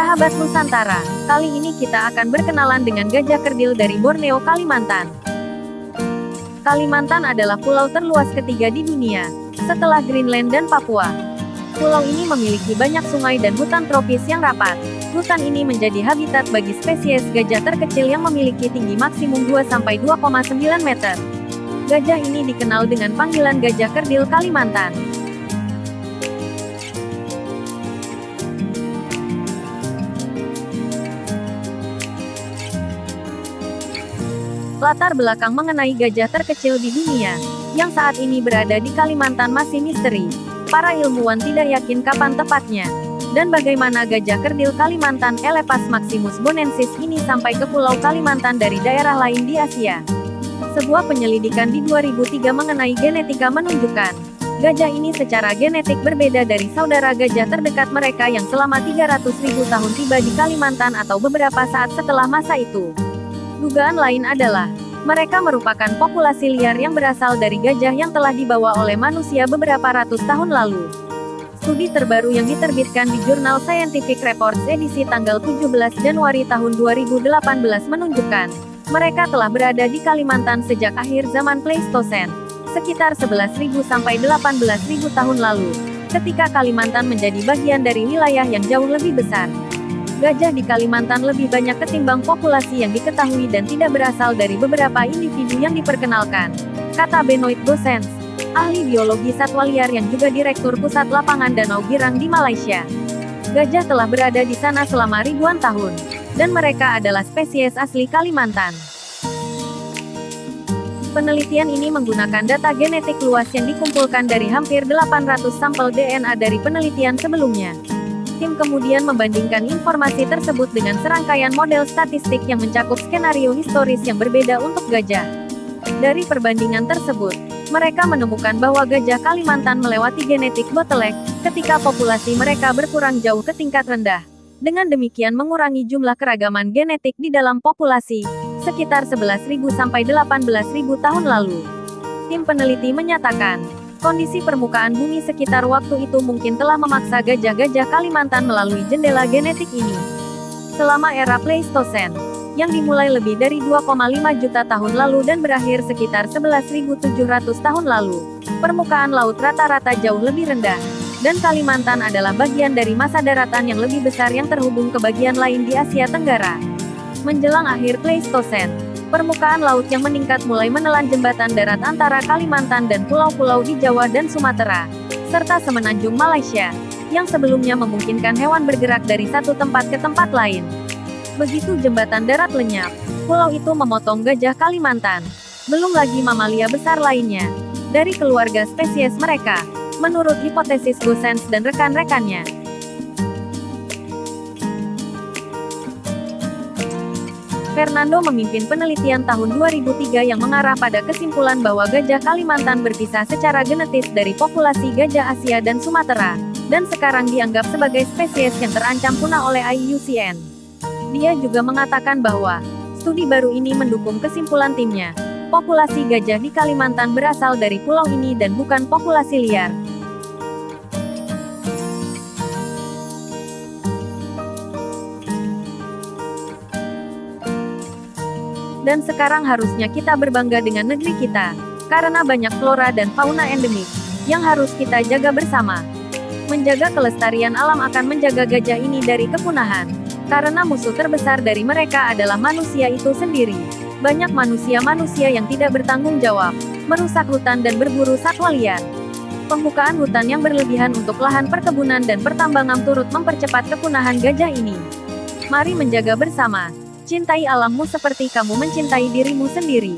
Sahabat Nusantara, kali ini kita akan berkenalan dengan gajah kerdil dari Borneo, Kalimantan. Kalimantan adalah pulau terluas ketiga di dunia, setelah Greenland dan Papua. Pulau ini memiliki banyak sungai dan hutan tropis yang rapat. Hutan ini menjadi habitat bagi spesies gajah terkecil yang memiliki tinggi maksimum 2-2,9 meter. Gajah ini dikenal dengan panggilan gajah kerdil Kalimantan. Latar belakang mengenai gajah terkecil di dunia, yang saat ini berada di Kalimantan masih misteri. Para ilmuwan tidak yakin kapan tepatnya, dan bagaimana gajah kerdil Kalimantan Elephas maximus bonensis ini sampai ke Pulau Kalimantan dari daerah lain di Asia. Sebuah penyelidikan di 2003 mengenai genetika menunjukkan, gajah ini secara genetik berbeda dari saudara gajah terdekat mereka yang selama 300.000 tahun tiba di Kalimantan atau beberapa saat setelah masa itu. Dugaan lain adalah, mereka merupakan populasi liar yang berasal dari gajah yang telah dibawa oleh manusia beberapa ratus tahun lalu. Studi terbaru yang diterbitkan di jurnal Scientific Reports edisi tanggal 17 Januari tahun 2018 menunjukkan, mereka telah berada di Kalimantan sejak akhir zaman Pleistosen, sekitar 11.000 sampai 18.000 tahun lalu, ketika Kalimantan menjadi bagian dari wilayah yang jauh lebih besar. Gajah di Kalimantan lebih banyak ketimbang populasi yang diketahui dan tidak berasal dari beberapa individu yang diperkenalkan, kata Benoit Gosens, ahli biologi satwa liar yang juga direktur Pusat Lapangan Danau Girang di Malaysia. Gajah telah berada di sana selama ribuan tahun, dan mereka adalah spesies asli Kalimantan. Penelitian ini menggunakan data genetik luas yang dikumpulkan dari hampir 800 sampel DNA dari penelitian sebelumnya. Tim kemudian membandingkan informasi tersebut dengan serangkaian model statistik yang mencakup skenario historis yang berbeda untuk gajah. Dari perbandingan tersebut, mereka menemukan bahwa gajah Kalimantan melewati genetik bottleneck ketika populasi mereka berkurang jauh ke tingkat rendah. Dengan demikian mengurangi jumlah keragaman genetik di dalam populasi, sekitar 11.000 sampai 18.000 tahun lalu. Tim peneliti menyatakan, kondisi permukaan bumi sekitar waktu itu mungkin telah memaksa gajah-gajah Kalimantan melalui jendela genetik ini. Selama era Pleistosen, yang dimulai lebih dari 2,5 juta tahun lalu dan berakhir sekitar 11.700 tahun lalu, permukaan laut rata-rata jauh lebih rendah, dan Kalimantan adalah bagian dari masa daratan yang lebih besar yang terhubung ke bagian lain di Asia Tenggara. Menjelang akhir Pleistosen, permukaan laut yang meningkat mulai menelan jembatan darat antara Kalimantan dan pulau-pulau di Jawa dan Sumatera, serta semenanjung Malaysia, yang sebelumnya memungkinkan hewan bergerak dari satu tempat ke tempat lain. Begitu jembatan darat lenyap, pulau itu memotong gajah Kalimantan. Belum lagi mamalia besar lainnya, dari keluarga spesies mereka, menurut hipotesis Gosens dan rekan-rekannya. Fernando memimpin penelitian tahun 2003 yang mengarah pada kesimpulan bahwa gajah Kalimantan berpisah secara genetis dari populasi gajah Asia dan Sumatera, dan sekarang dianggap sebagai spesies yang terancam punah oleh IUCN. Dia juga mengatakan bahwa, studi baru ini mendukung kesimpulan timnya, populasi gajah di Kalimantan berasal dari pulau ini dan bukan populasi liar. Dan sekarang harusnya kita berbangga dengan negeri kita, karena banyak flora dan fauna endemik, yang harus kita jaga bersama. Menjaga kelestarian alam akan menjaga gajah ini dari kepunahan, karena musuh terbesar dari mereka adalah manusia itu sendiri. Banyak manusia-manusia yang tidak bertanggung jawab, merusak hutan dan berburu satwa liar. Pembukaan hutan yang berlebihan untuk lahan perkebunan dan pertambangan turut mempercepat kepunahan gajah ini. Mari menjaga bersama. Cintai alammu seperti kamu mencintai dirimu sendiri.